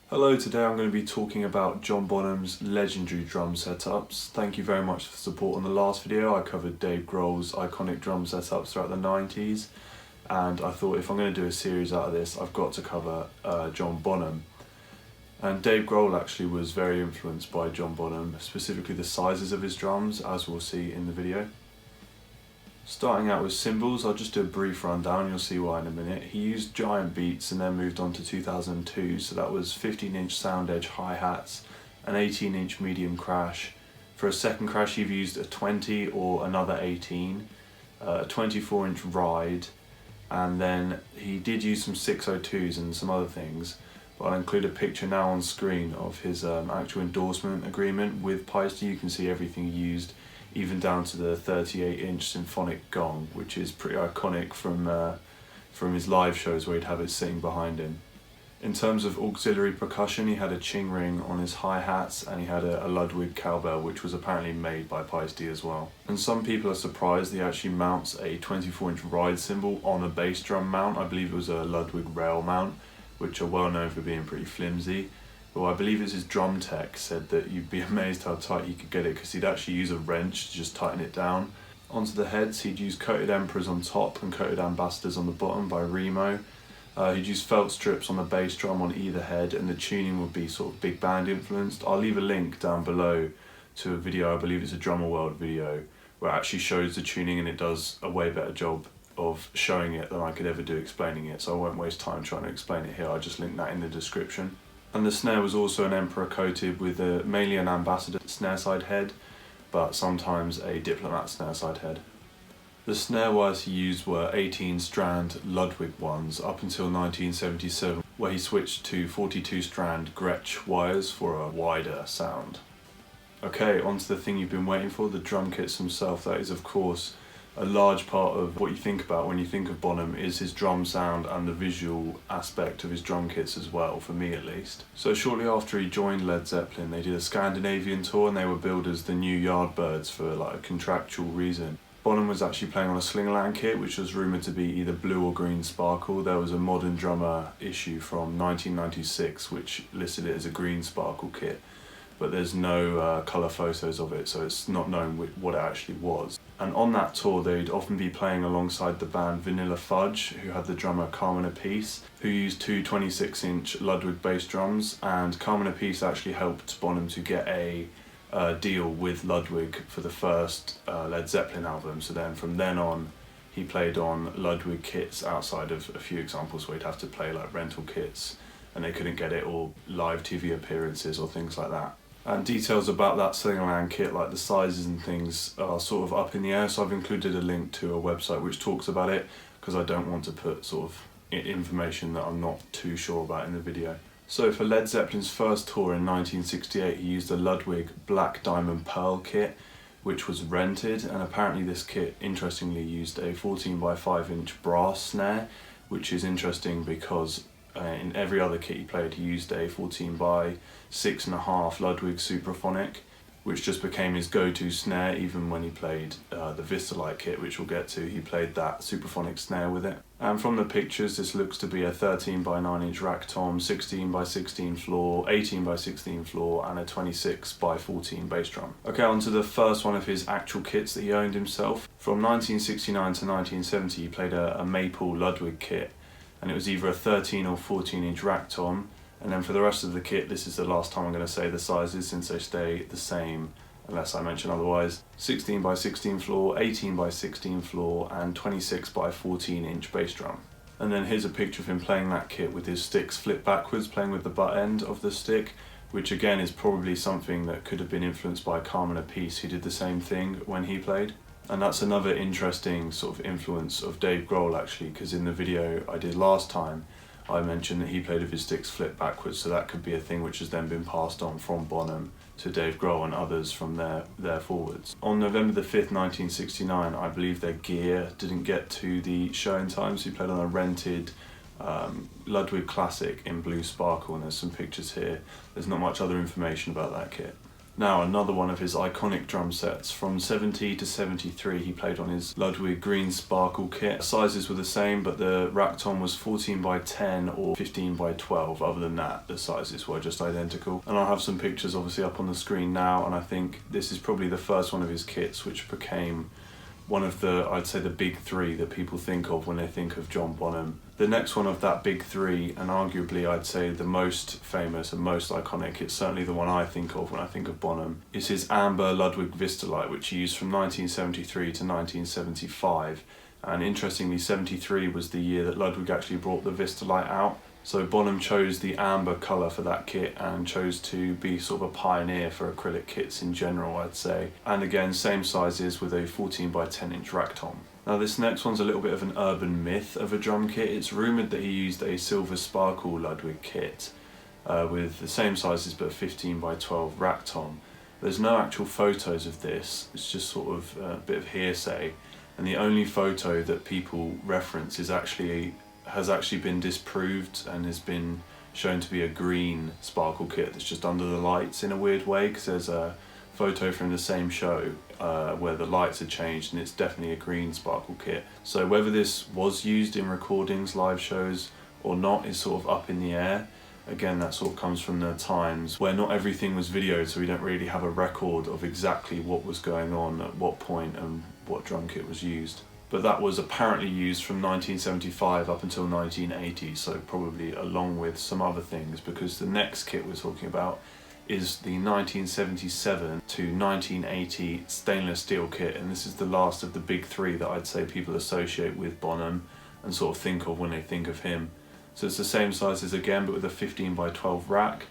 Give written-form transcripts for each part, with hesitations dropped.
Hello, today I'm going to be talking about John Bonham's legendary drum setups. Thank you very much for the support on the last video. I covered Dave Grohl's iconic drum setups throughout the 90s, and I thought if I'm going to do a series out of this, I've got to cover John Bonham. And Dave Grohl actually was very influenced by John Bonham, specifically the sizes of his drums, as we'll see in the video. Starting out with cymbals, I'll just do a brief rundown, you'll see why in a minute. He used giant beats and then moved on to 2002, so that was 15-inch sound edge hi-hats, an 18-inch medium crash. For a second crash he used a 20 or another 18, a 24-inch ride, and then he did use some 602s and some other things, but I'll include a picture now on screen of his actual endorsement agreement with Paiste. You can see everything he used, even down to the 38-inch symphonic gong, which is pretty iconic from his live shows where he'd have it sitting behind him. In terms of auxiliary percussion, he had a ching ring on his hi-hats and he had a Ludwig cowbell, which was apparently made by Paiste as well. And some people are surprised he actually mounts a 24-inch ride cymbal on a bass drum mount. I believe it was a Ludwig rail mount, which are well known for being pretty flimsy. Well, I believe it's his drum tech said that you'd be amazed how tight he could get it, because he'd actually use a wrench to just tighten it down. Onto the heads, he'd use coated emperors on top and coated ambassadors on the bottom by Remo. He'd use felt strips on the bass drum on either head, and the tuning would be sort of big band influenced. I'll leave a link down below to a video, I believe it's a Drummer World video, where it actually shows the tuning and it does a way better job of showing it than I could ever do explaining it, so I won't waste time trying to explain it here. I'll just link that in the description. And the snare was also an emperor coated with mainly an ambassador snare side head, but sometimes a diplomat snare side head. The snare wires he used were 18 strand Ludwig ones up until 1977, where he switched to 42 strand Gretsch wires for a wider sound. Okay, on to the thing you've been waiting for, the drum kits themselves. That is of course a large part of what you think about when you think of Bonham, is his drum sound and the visual aspect of his drum kits as well, for me at least. So shortly after he joined Led Zeppelin, they did a Scandinavian tour and they were billed as the new Yardbirds for like a contractual reason. Bonham was actually playing on a Slingerland kit, which was rumoured to be either blue or green sparkle. There was a Modern Drummer issue from 1996 which listed it as a green sparkle kit, but there's no colour photos of it, so it's not known what it actually was. And on that tour they'd often be playing alongside the band Vanilla Fudge, who had the drummer Carmen Appice, who used two 26-inch Ludwig bass drums, and Carmen Appice actually helped Bonham to get a deal with Ludwig for the first Led Zeppelin album. So then from then on he played on Ludwig kits outside of a few examples where he'd have to play like rental kits and they couldn't get it, or live TV appearances or things like that. And details about that Slingerland kit, like the sizes and things, are sort of up in the air, so I've included a link to a website which talks about it, because I don't want to put sort of information that I'm not too sure about in the video. So for Led Zeppelin's first tour in 1968, he used a Ludwig Black Diamond Pearl kit, which was rented, and apparently this kit interestingly used a 14x5-inch brass snare, which is interesting because in every other kit he played he used a 14x6.5 Ludwig Supraphonic, which just became his go-to snare. Even when he played the Vistalite kit, which we'll get to, he played that Supraphonic snare with it. And from the pictures this looks to be a 13x9-inch rack tom, 16x16 floor, 18x16 floor, and a 26x14 bass drum. Okay, on to the first one of his actual kits that he owned himself. From 1969 to 1970 he played a Maple Ludwig kit, and it was either a 13 or 14-inch rack tom. And then for the rest of the kit, this is the last time I'm going to say the sizes since they stay the same unless I mention otherwise: 16x16 floor, 18x16 floor, and 26x14-inch bass drum. And then here's a picture of him playing that kit with his sticks flipped backwards, playing with the butt end of the stick, which again is probably something that could have been influenced by Carmen Appice, who did the same thing when he played. And that's another interesting sort of influence of Dave Grohl actually, because in the video I did last time I mentioned that he played with his sticks flipped backwards, so that could be a thing which has then been passed on from Bonham to Dave Grohl and others from there forwards. On November the 5th, 1969, I believe their gear didn't get to the show in time, so he played on a rented Ludwig Classic in blue sparkle, and there's some pictures here. There's not much other information about that kit. Now another one of his iconic drum sets. From 70 to 73 he played on his Ludwig green sparkle kit. Sizes were the same, but the rack tom was 14 by 10 or 15 by 12. Other than that, the sizes were just identical. And I'll have some pictures obviously up on the screen now, and I think this is probably the first one of his kits which became one of the, I'd say, the big three that people think of when they think of John Bonham. The next one of that big three, and arguably I'd say the most famous and most iconic, it's certainly the one I think of when I think of Bonham, is his amber Ludwig Vistalite, which he used from 1973 to 1975. And interestingly, 73 was the year that Ludwig actually brought the Vistalite out. So Bonham chose the amber colour for that kit and chose to be sort of a pioneer for acrylic kits in general, I'd say. And again, same sizes with a 14 by 10 inch rack tom. Now this next one's a little bit of an urban myth of a drum kit. It's rumoured that he used a silver sparkle Ludwig kit with the same sizes but 15 by 12 rack tom. There's no actual photos of this, it's just sort of a bit of hearsay. And the only photo that people reference has actually been disproved and has been shown to be a green sparkle kit that's just under the lights in a weird way, because there's a photo from the same show where the lights had changed and it's definitely a green sparkle kit. So whether this was used in recordings, live shows or not is sort of up in the air. Again, that sort of comes from the times where not everything was videoed, so we don't really have a record of exactly what was going on at what point and what drum kit was used. But that was apparently used from 1975 up until 1980, so probably along with some other things, because the next kit we're talking about is the 1977 to 1980 stainless steel kit, and this is the last of the big three that I'd say people associate with Bonham and sort of think of when they think of him. So it's the same sizes again, but with a 15 by 12 rack.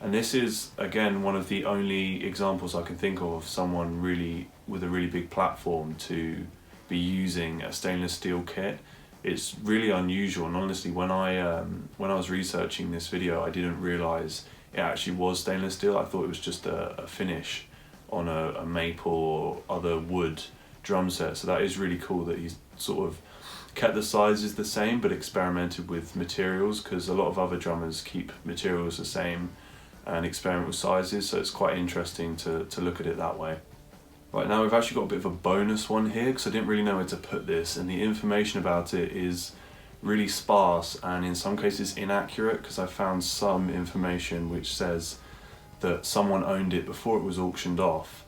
And this is, again, one of the only examples I can think of someone really with a really big platform to be using a stainless steel kit. It's really unusual, and honestly, when I was researching this video, I didn't realise it actually was stainless steel. I thought it was just a finish on a maple or other wood drum set. So that is really cool that he's sort of kept the sizes the same but experimented with materials, because a lot of other drummers keep materials the same and experiment with sizes, so it's quite interesting to look at it that way. Right, now we've actually got a bit of a bonus one here because I didn't really know where to put this, and the information about it is really sparse and in some cases inaccurate, because I found some information which says that someone owned it before it was auctioned off,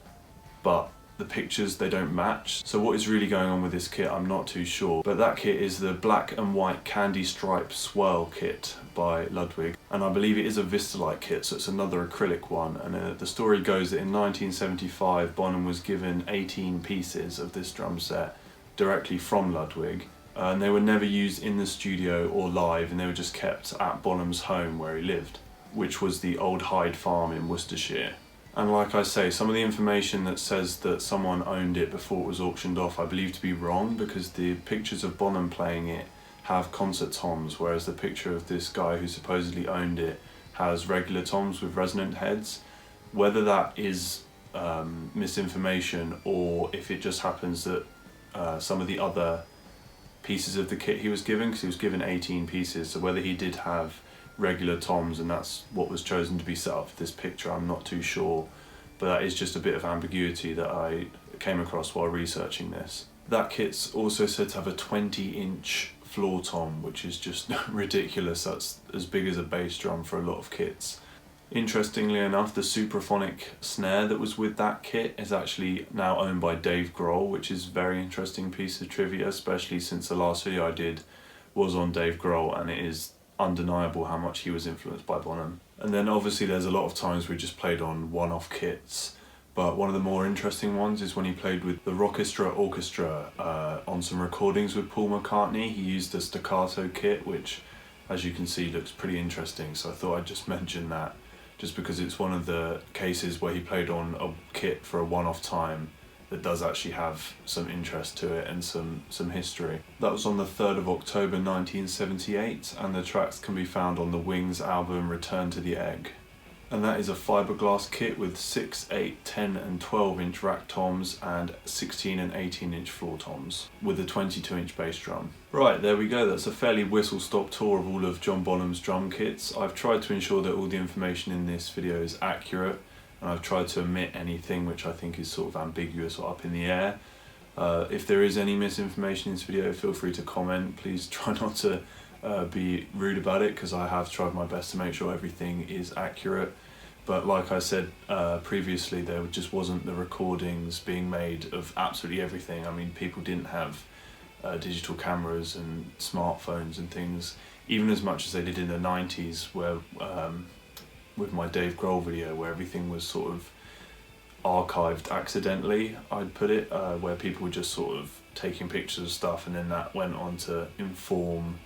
but the pictures, they don't match. So what is really going on with this kit, I'm not too sure. But that kit is the black and white candy stripe Swirl kit by Ludwig, and I believe it is a Vistalite kit, so it's another acrylic one. And the story goes that in 1975 Bonham was given 18 pieces of this drum set directly from Ludwig, and they were never used in the studio or live, and they were just kept at Bonham's home where he lived, which was the Old Hyde Farm in Worcestershire. And like I say, some of the information that says that someone owned it before it was auctioned off I believe to be wrong, because the pictures of Bonham playing it have concert toms, whereas the picture of this guy who supposedly owned it has regular toms with resonant heads. Whether that is misinformation or if it just happens that some of the other pieces of the kit he was given, because he was given 18 pieces, so whether he did have regular toms and that's what was chosen to be set up for this picture, I'm not too sure, but that is just a bit of ambiguity that I came across while researching this. That kit's also said to have a 20-inch floor tom, which is just ridiculous. That's as big as a bass drum for a lot of kits. Interestingly enough, the Supraphonic snare that was with that kit is actually now owned by Dave Grohl, which is a very interesting piece of trivia, especially since the last video I did was on Dave Grohl, and it is undeniable how much he was influenced by Bonham. And then obviously there's a lot of times we just played on one-off kits, but one of the more interesting ones is when he played with the Rockestra Orchestra on some recordings with Paul McCartney. He used a staccato kit, which as you can see looks pretty interesting, so I thought I'd just mention that, just because it's one of the cases where he played on a kit for a one-off time that does actually have some interest to it and some history. That was on the 3rd of October 1978, and the tracks can be found on the Wings album Return to the Egg. And that is a fiberglass kit with 6, 8, 10 and 12 inch rack toms and 16 and 18 inch floor toms with a 22 inch bass drum. Right, there we go. That's a fairly whistle-stop tour of all of John Bonham's drum kits. I've tried to ensure that all the information in this video is accurate, and I've tried to omit anything which I think is sort of ambiguous or up in the air. If there is any misinformation in this video, feel free to comment. Please try not to be rude about it, because I have tried my best to make sure everything is accurate. But like I said previously, there just wasn't the recordings being made of absolutely everything. I mean, people didn't have digital cameras and smartphones and things, even as much as they did in the 90s, where with my Dave Grohl video, where everything was sort of archived accidentally, I'd put it, where people were just sort of taking pictures of stuff, and then that went on to inform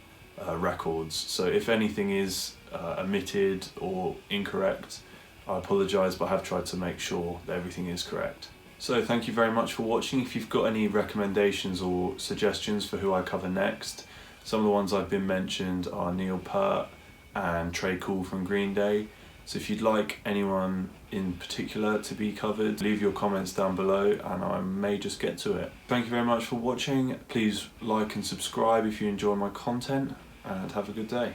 records. So if anything is omitted or incorrect, I apologise, but I have tried to make sure that everything is correct. So thank you very much for watching. If you've got any recommendations or suggestions for who I cover next, some of the ones I've been mentioned are Neil Peart and Trey Cool from Green Day. So if you'd like anyone in particular to be covered, leave your comments down below and I may just get to it. Thank you very much for watching. Please like and subscribe if you enjoy my content, and have a good day.